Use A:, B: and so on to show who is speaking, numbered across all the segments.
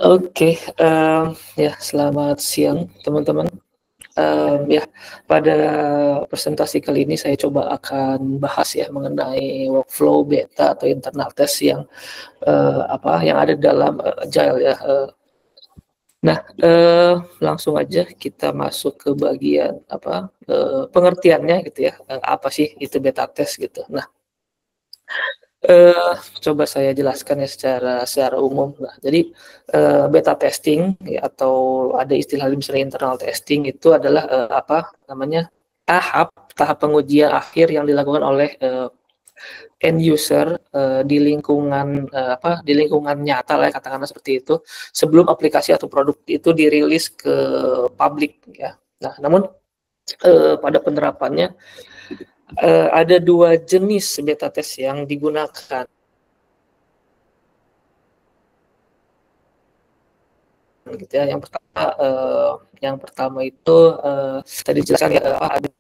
A: Oke, ya selamat siang teman-teman. Ya pada presentasi kali ini saya coba akan bahas ya mengenai workflow beta atau internal test yang ada dalam Agile ya. Nah, langsung aja kita masuk ke bagian pengertiannya gitu ya. Apa sih itu beta test gitu. Nah, coba saya jelaskan ya secara umum. Nah, jadi, beta testing ya atau ada istilah misalnya internal testing itu adalah, tahap pengujian akhir yang dilakukan oleh, end user, di lingkungan nyata lah ya katakanlah seperti itu, sebelum aplikasi atau produk itu dirilis ke publik ya. Nah, namun, pada penerapannya, ada 2 jenis beta test yang digunakan. Gitu ya. Yang pertama itu tadi dijelaskan ya, ada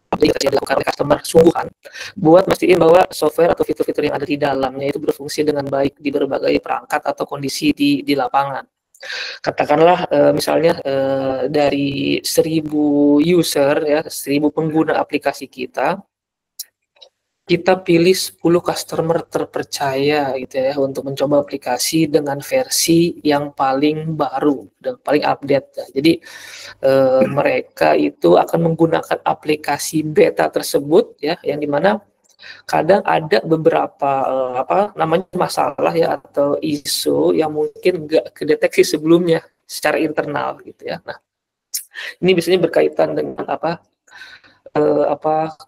A: aplikasi yang dilakukan oleh customer sungguhan buat mastiin bahwa software atau fitur-fitur yang ada di dalamnya itu berfungsi dengan baik di berbagai perangkat atau kondisi di lapangan. Katakanlah, misalnya, dari 1.000 user ya, 1.000 pengguna aplikasi kita pilih 10 customer terpercaya gitu ya untuk mencoba aplikasi dengan versi yang paling baru dan paling update ya. Jadi mereka itu akan menggunakan aplikasi beta tersebut ya, yang dimana kadang ada beberapa masalah ya atau isu yang mungkin nggak kedeteksi sebelumnya secara internal gitu ya. Nah, ini biasanya berkaitan dengan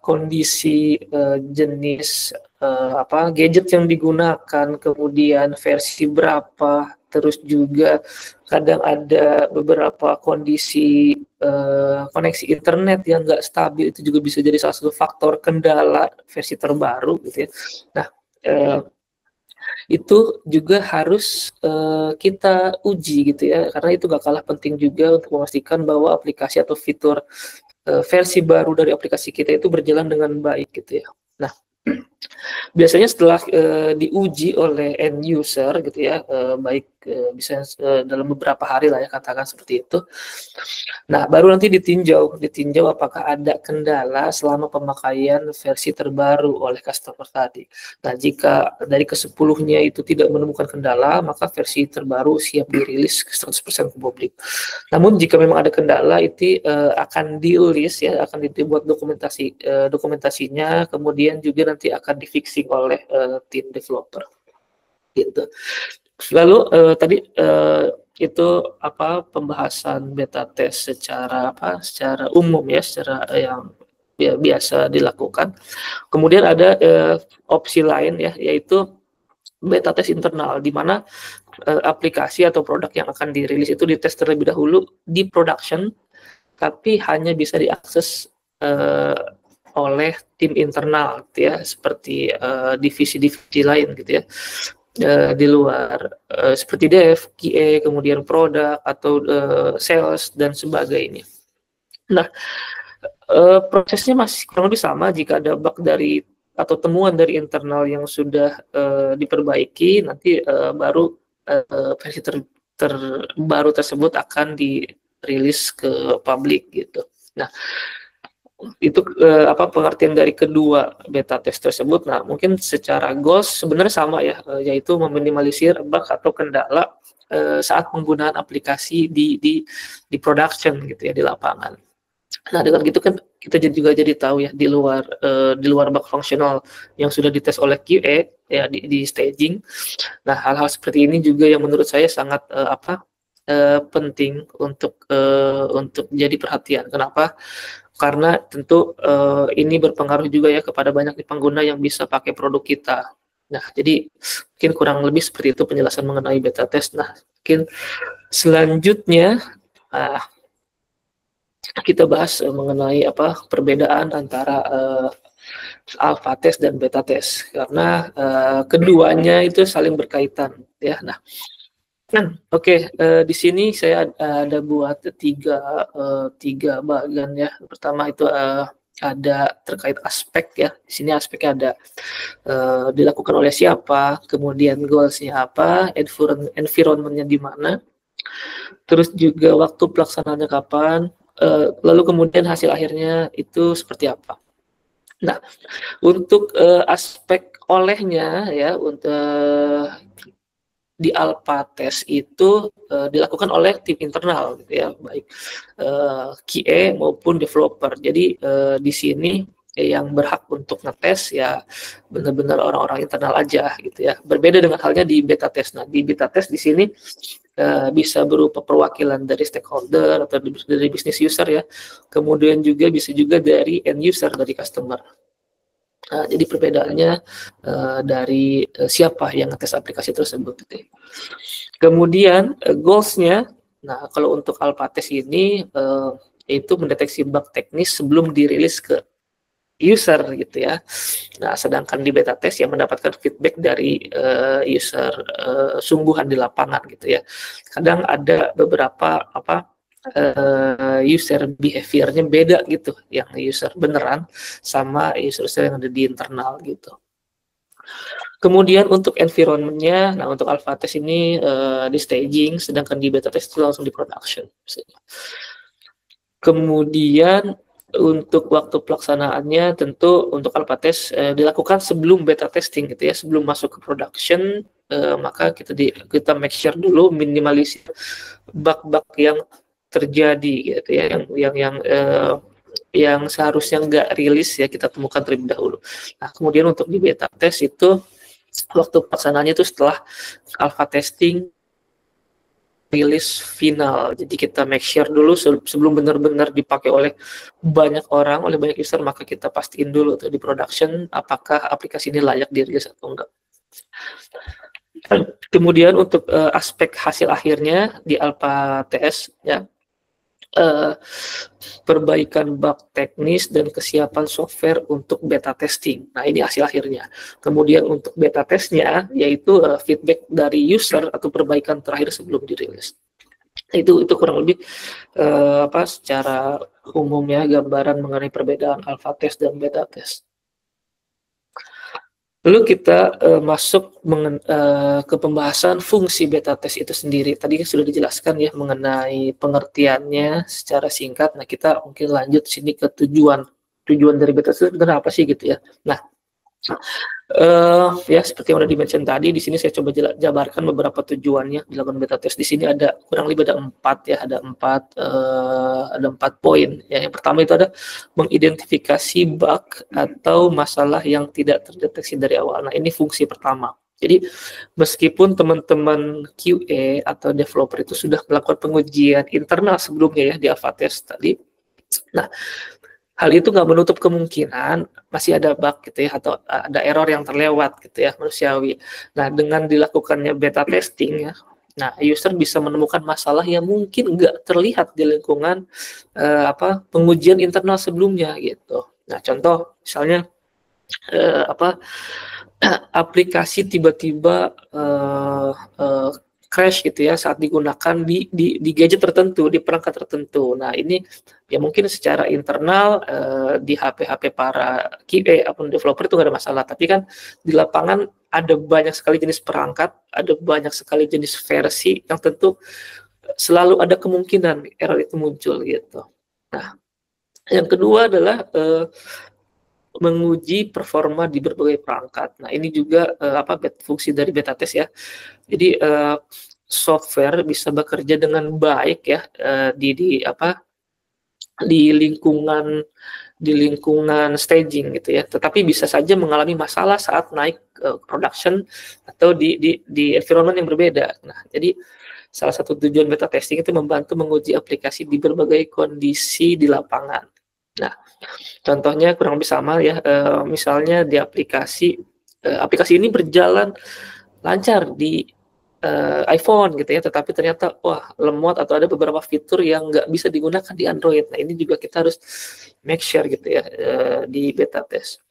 A: kondisi, jenis, gadget yang digunakan, kemudian versi berapa, terus juga kadang ada beberapa kondisi, koneksi internet yang nggak stabil, itu juga bisa jadi salah satu faktor kendala versi terbaru gitu ya. Nah, itu juga harus, kita uji gitu ya, karena itu nggak kalah penting juga untuk memastikan bahwa aplikasi atau fitur versi baru dari aplikasi kita itu berjalan dengan baik gitu ya. Nah, biasanya setelah, diuji oleh end user gitu ya, bisa, dalam beberapa hari lah ya katakan seperti itu. Nah, baru nanti ditinjau apakah ada kendala selama pemakaian versi terbaru oleh customer tadi. Nah, jika dari ke-10-nya itu tidak menemukan kendala, maka versi terbaru siap dirilis 100% ke publik. Namun jika memang ada kendala itu, akan di-list ya, akan dibuat dokumentasinya, kemudian juga nanti akan di-fixing oleh, tim developer, gitu. Lalu, tadi, itu pembahasan beta test secara umum ya, secara yang ya biasa dilakukan. Kemudian ada, opsi lain ya, yaitu beta test internal, di mana, aplikasi atau produk yang akan dirilis itu dites terlebih dahulu di production, tapi hanya bisa diakses, oleh tim internal gitu ya, seperti, divisi-divisi lain gitu ya. Di luar, seperti dev, QA, kemudian produk atau, sales dan sebagainya. Nah, prosesnya masih kurang lebih sama jika ada bug atau temuan dari internal yang sudah, diperbaiki, nanti, baru, versi terbaru tersebut akan dirilis ke publik gitu. Nah, itu, pengertian dari kedua beta test tersebut. Nah, mungkin secara goals sebenarnya sama ya, yaitu meminimalisir bug atau kendala, saat penggunaan aplikasi di production gitu ya, di lapangan. Nah, dengan gitu kan kita juga jadi tahu ya di luar bug fungsional yang sudah dites oleh QA ya di staging. Nah, hal-hal seperti ini juga yang menurut saya sangat, penting untuk jadi perhatian. Kenapa? Karena tentu, ini berpengaruh juga ya kepada banyak pengguna yang bisa pakai produk kita. Nah, jadi mungkin kurang lebih seperti itu penjelasan mengenai beta test. Nah, mungkin selanjutnya, ah, kita bahas, mengenai perbedaan antara, alpha test dan beta test. Karena, keduanya itu saling berkaitan ya. Nah, oke, di sini saya ada buat tiga bagian ya. Pertama itu, ada terkait aspek ya. Di sini aspeknya ada dilakukan oleh siapa, kemudian goals-nya apa, environment-nya di mana, terus juga waktu pelaksanaannya kapan, lalu kemudian hasil akhirnya itu seperti apa. Nah, untuk aspek olehnya ya, untuk di alpha test itu dilakukan oleh tim internal gitu ya, baik QA maupun developer. Jadi di sini yang berhak untuk ngetes ya benar-benar orang-orang internal aja gitu ya. Berbeda dengan halnya di beta test. Nah, di beta test di sini bisa berupa perwakilan dari stakeholder atau dari bisnis user ya. Kemudian juga bisa juga dari end user, dari customer. Nah, jadi perbedaannya dari siapa yang ngetes aplikasi tersebut. Gitu. Kemudian goals-nya, nah kalau untuk alpha test ini itu mendeteksi bug teknis sebelum dirilis ke user gitu ya. Nah, sedangkan di beta test yang mendapatkan feedback dari user sungguhan di lapangan gitu ya. Kadang ada beberapa user behavior-nya beda gitu, yang user beneran sama user yang ada di internal gitu. Kemudian untuk environment-nya, nah untuk alpha test ini di staging, sedangkan di beta test itu langsung di production. Kemudian untuk waktu pelaksanaannya tentu untuk alpha test dilakukan sebelum beta testing gitu ya, sebelum masuk ke production, maka kita make sure dulu minimalisir bug-bug yang terjadi gitu ya, yang seharusnya nggak rilis ya kita temukan terlebih dahulu. Nah, kemudian untuk di beta test itu waktu pelaksanaannya itu setelah alpha testing rilis final. Jadi kita make sure dulu sebelum benar-benar dipakai oleh banyak orang, oleh banyak user, maka kita pastiin dulu tuh di production apakah aplikasi ini layak dirilis atau enggak. Kemudian untuk aspek hasil akhirnya di alpha test ya, perbaikan bug teknis dan kesiapan software untuk beta testing. Nah, ini hasil akhirnya. Kemudian untuk beta testnya yaitu feedback dari user atau perbaikan terakhir sebelum dirilis. Itu kurang lebih secara umum ya gambaran mengenai perbedaan alpha test dan beta test. Lalu kita masuk ke pembahasan fungsi beta test itu sendiri. Tadi sudah dijelaskan ya mengenai pengertiannya secara singkat. Nah, kita mungkin lanjut sini ke tujuan dari beta test itu apa sih gitu ya. Nah, ya seperti yang udah dimention tadi, di sini saya coba jabarkan beberapa tujuannya dilakukan beta test. Di sini ada kurang lebih ada 4 ya, ada 4 poin. Ya, yang pertama itu ada mengidentifikasi bug atau masalah yang tidak terdeteksi dari awal. Nah, ini fungsi pertama. Jadi meskipun teman-teman QA atau developer itu sudah melakukan pengujian internal sebelumnya ya di alpha test tadi, nah hal itu nggak menutup kemungkinan masih ada bug gitu ya, atau ada error yang terlewat gitu ya, manusiawi. Nah, dengan dilakukannya beta testing ya, nah user bisa menemukan masalah yang mungkin nggak terlihat di lingkungan pengujian internal sebelumnya gitu. Nah, contoh misalnya aplikasi tiba-tiba crash gitu ya saat digunakan di gadget tertentu, di perangkat tertentu. Nah, ini ya mungkin secara internal di HP para QA ataupun developer itu nggak ada masalah, tapi kan di lapangan ada banyak sekali jenis perangkat, ada banyak sekali jenis versi yang tentu selalu ada kemungkinan error itu muncul gitu. Nah, yang kedua adalah menguji performa di berbagai perangkat. Nah, ini juga fungsi dari beta test ya. Jadi software bisa bekerja dengan baik ya di lingkungan staging gitu ya. Tetapi bisa saja mengalami masalah saat naik production atau di environment yang berbeda. Nah, jadi salah satu tujuan beta testing itu membantu menguji aplikasi di berbagai kondisi di lapangan. Nah, contohnya kurang lebih sama ya, misalnya di aplikasi ini berjalan lancar di iPhone gitu ya, tetapi ternyata wah lemot atau ada beberapa fitur yang nggak bisa digunakan di Android. Nah, ini juga kita harus make sure gitu ya di beta test.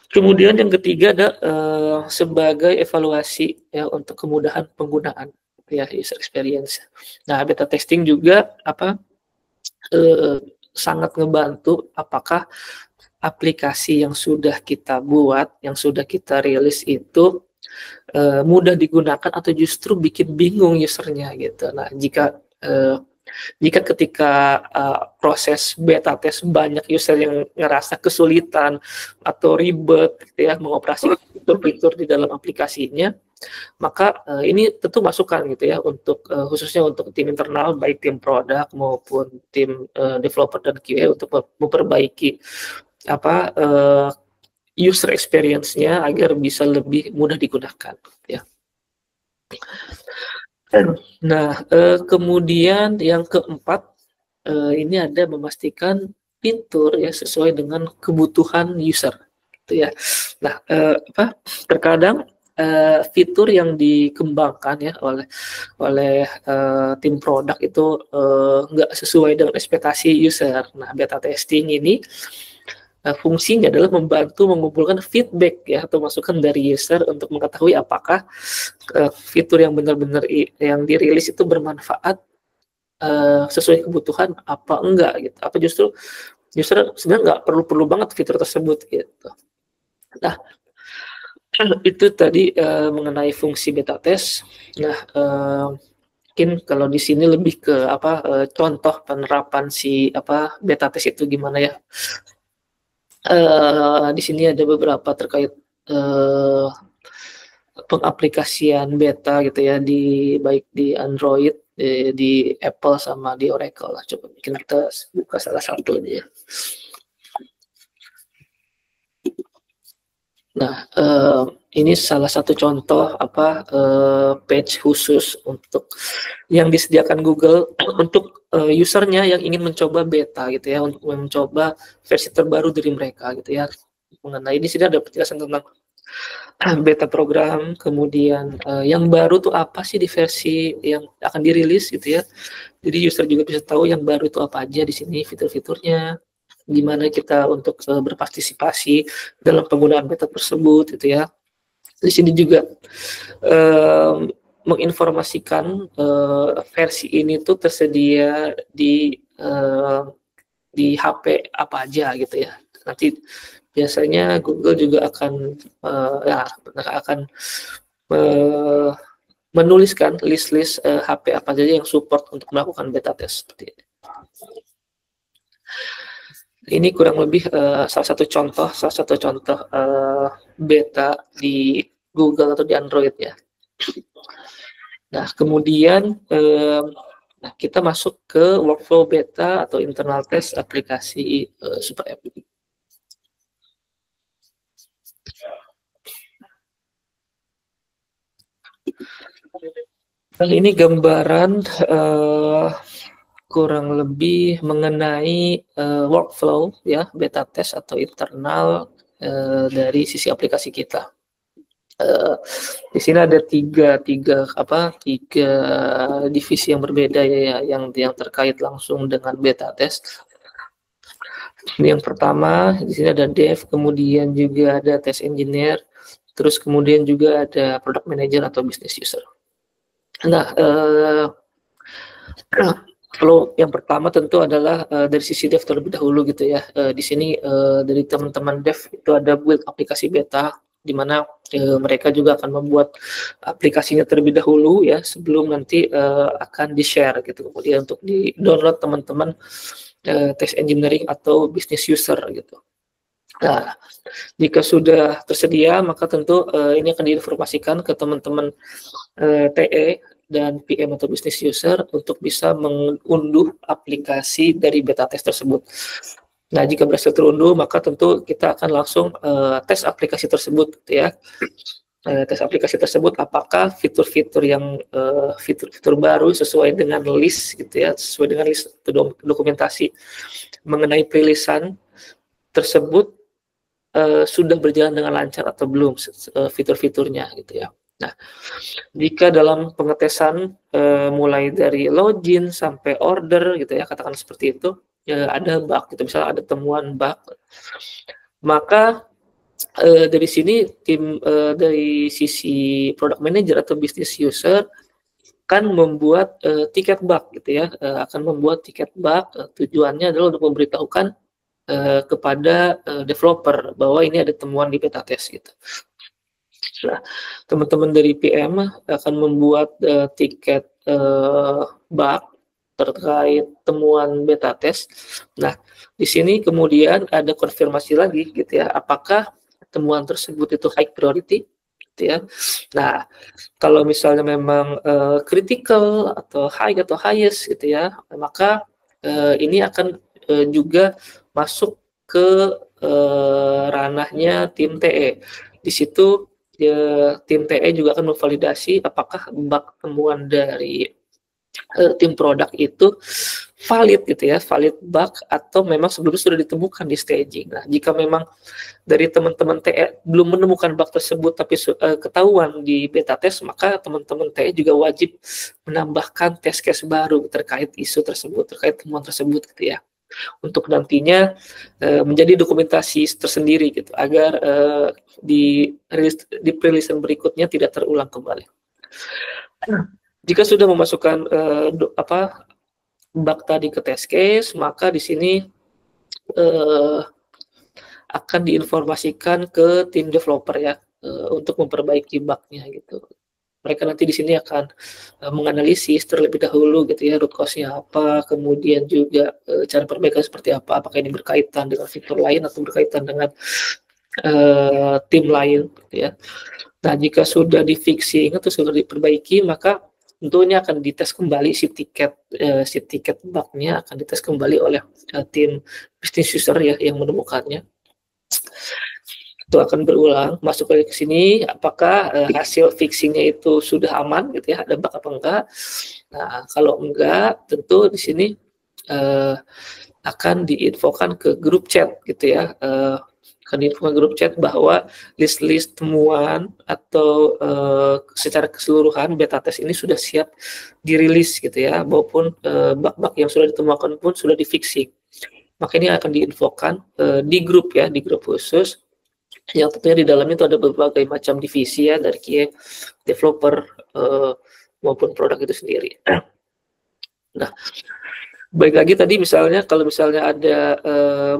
A: Kemudian yang ketiga ada sebagai evaluasi ya untuk kemudahan penggunaan ya user experience. Nah, beta testing juga sangat ngebantu apakah aplikasi yang sudah kita buat, yang sudah kita rilis itu mudah digunakan atau justru bikin bingung usernya gitu. Nah, jika ketika proses beta test banyak user yang ngerasa kesulitan atau ribet gitu ya mengoperasikan fitur-fitur di dalam aplikasinya, maka ini tentu masukan gitu ya untuk khususnya untuk tim internal baik tim produk maupun tim developer dan QA untuk memperbaiki user experience-nya agar bisa lebih mudah digunakan ya. Nah, kemudian yang keempat, ini ada memastikan fitur ya sesuai dengan kebutuhan user, gitu ya. Nah, terkadang fitur yang dikembangkan ya oleh tim produk itu nggak sesuai dengan ekspektasi user. Nah, beta testing ini fungsinya adalah membantu mengumpulkan feedback ya atau masukan dari user untuk mengetahui apakah fitur yang benar-benar yang dirilis itu bermanfaat sesuai kebutuhan apa enggak gitu, apa justru user sebenarnya nggak perlu banget fitur tersebut gitu. Nah, itu tadi mengenai fungsi beta test. Nah, mungkin kalau di sini lebih ke contoh penerapan si beta test itu gimana ya. Di sini ada beberapa terkait pengaplikasian beta gitu ya baik di Android, di Apple sama di Oracle lah. Coba kita buka salah satunya. Nah, ini salah satu contoh page khusus untuk yang disediakan Google untuk usernya yang ingin mencoba beta gitu ya, untuk mencoba versi terbaru dari mereka gitu ya. Mengenai di sini ada penjelasan tentang beta program, kemudian yang baru tuh apa sih di versi yang akan dirilis gitu ya. Jadi user juga bisa tahu yang baru itu apa aja di sini fitur-fiturnya, gimana kita untuk berpartisipasi dalam penggunaan beta tersebut gitu ya. Di sini juga menginformasikan versi ini tuh tersedia di HP apa aja gitu ya. Nanti biasanya Google juga akan menuliskan list-list HP apa saja yang support untuk melakukan beta test seperti ini. Ini kurang lebih salah satu contoh beta di Google atau di Android ya. Nah, kemudian kita masuk ke workflow beta atau internal test aplikasi Super App. Nah, ini gambaran kurang lebih mengenai workflow ya beta test atau internal dari sisi aplikasi kita. Di sini ada tiga divisi yang berbeda ya yang terkait langsung dengan beta test. Yang pertama di sini ada dev, kemudian juga ada test engineer, terus kemudian juga ada product manager atau business user. Nah, flow yang pertama tentu adalah dari sisi dev terlebih dahulu gitu ya. Di sini dari teman-teman dev itu ada build aplikasi beta, di mana mereka juga akan membuat aplikasinya terlebih dahulu ya sebelum nanti akan di-share gitu. Kemudian untuk di-download teman-teman test engineering atau business user gitu. Nah, jika sudah tersedia maka tentu ini akan diinformasikan ke teman-teman TE dan PM atau business user untuk bisa mengunduh aplikasi dari beta test tersebut. Nah, jika berhasil terunduh, maka tentu kita akan langsung tes aplikasi tersebut, gitu ya. Tes aplikasi tersebut apakah fitur-fitur yang fitur-fitur baru sesuai dengan list, gitu ya, sesuai dengan list dokumentasi mengenai perilisan tersebut sudah berjalan dengan lancar atau belum fitur-fiturnya, gitu ya. Nah, jika dalam pengetesan mulai dari login sampai order gitu ya, katakan seperti itu, ada bug gitu, misalnya ada temuan bug, maka dari sini tim dari sisi product manager atau business user akan membuat tiket bug gitu ya, akan membuat tiket bug, tujuannya adalah untuk memberitahukan kepada developer bahwa ini ada temuan di beta test gitu. Nah, teman-teman dari PM akan membuat tiket bug terkait temuan beta test. Nah, di sini kemudian ada konfirmasi lagi gitu ya, apakah temuan tersebut itu high priority gitu ya. Nah, kalau misalnya memang critical atau high atau highest gitu ya, maka ini akan juga masuk ke ranahnya tim TE. Di situ tim TE juga akan memvalidasi apakah bug temuan dari tim produk itu valid gitu ya, valid bug atau memang sebelumnya sudah ditemukan di staging. Nah, jika memang dari teman-teman TE belum menemukan bug tersebut tapi ketahuan di beta test, maka teman-teman TE juga wajib menambahkan test case baru terkait isu tersebut, terkait temuan tersebut gitu ya. Untuk nantinya menjadi dokumentasi tersendiri gitu agar di perilisan berikutnya tidak terulang kembali. Jika sudah memasukkan bug tadi ke test case, maka di sini akan diinformasikan ke tim developer ya untuk memperbaiki bugnya gitu. Mereka nanti di sini akan menganalisis terlebih dahulu gitu ya, root cause-nya apa, kemudian juga cara perbaikan seperti apa, apakah ini berkaitan dengan fitur lain atau berkaitan dengan tim lain gitu ya. Nah, jika sudah di fixing atau sudah diperbaiki, maka tentunya akan dites kembali si tiket bug-nya akan dites kembali oleh tim business user ya yang menemukannya. Itu akan berulang masuk lagi ke sini, apakah hasil fixingnya itu sudah aman gitu ya, ada bug apa enggak. Nah, kalau enggak, tentu di sini akan diinfokan ke grup chat gitu ya, akan diinfokan grup chat bahwa list-list temuan atau secara keseluruhan beta test ini sudah siap dirilis gitu ya, maupun bug-bug yang sudah ditemukan pun sudah di-fixing. Maka ini akan diinfokan di grup ya, di grup khusus yang tentunya di dalamnya itu ada berbagai macam divisi ya, dari QA, developer maupun produk itu sendiri. Nah, baik lagi tadi misalnya kalau misalnya ada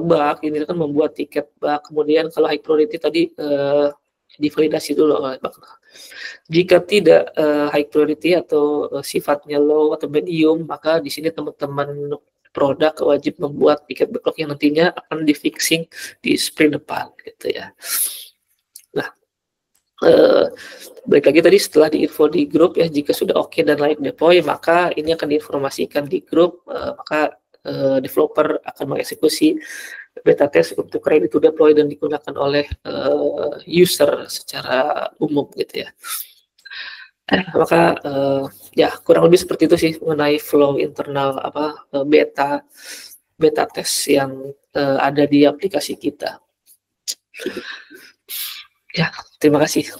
A: bug, ini kan membuat tiket bug, kemudian kalau high priority tadi divalidasi dulu oleh bug. Jika tidak high priority atau sifatnya low atau medium, maka di sini teman-teman produk wajib membuat tiket backlog yang nantinya akan di-fixing di sprint depan gitu ya. Nah, balik lagi tadi setelah diinfo di grup ya, jika sudah oke dan layak deploy, maka ini akan diinformasikan di grup, maka developer akan mengeksekusi beta test untuk ready to deploy dan digunakan oleh user secara umum gitu ya. Maka ya kurang lebih seperti itu sih mengenai flow internal beta test yang ada di aplikasi kita. Ya, terima kasih.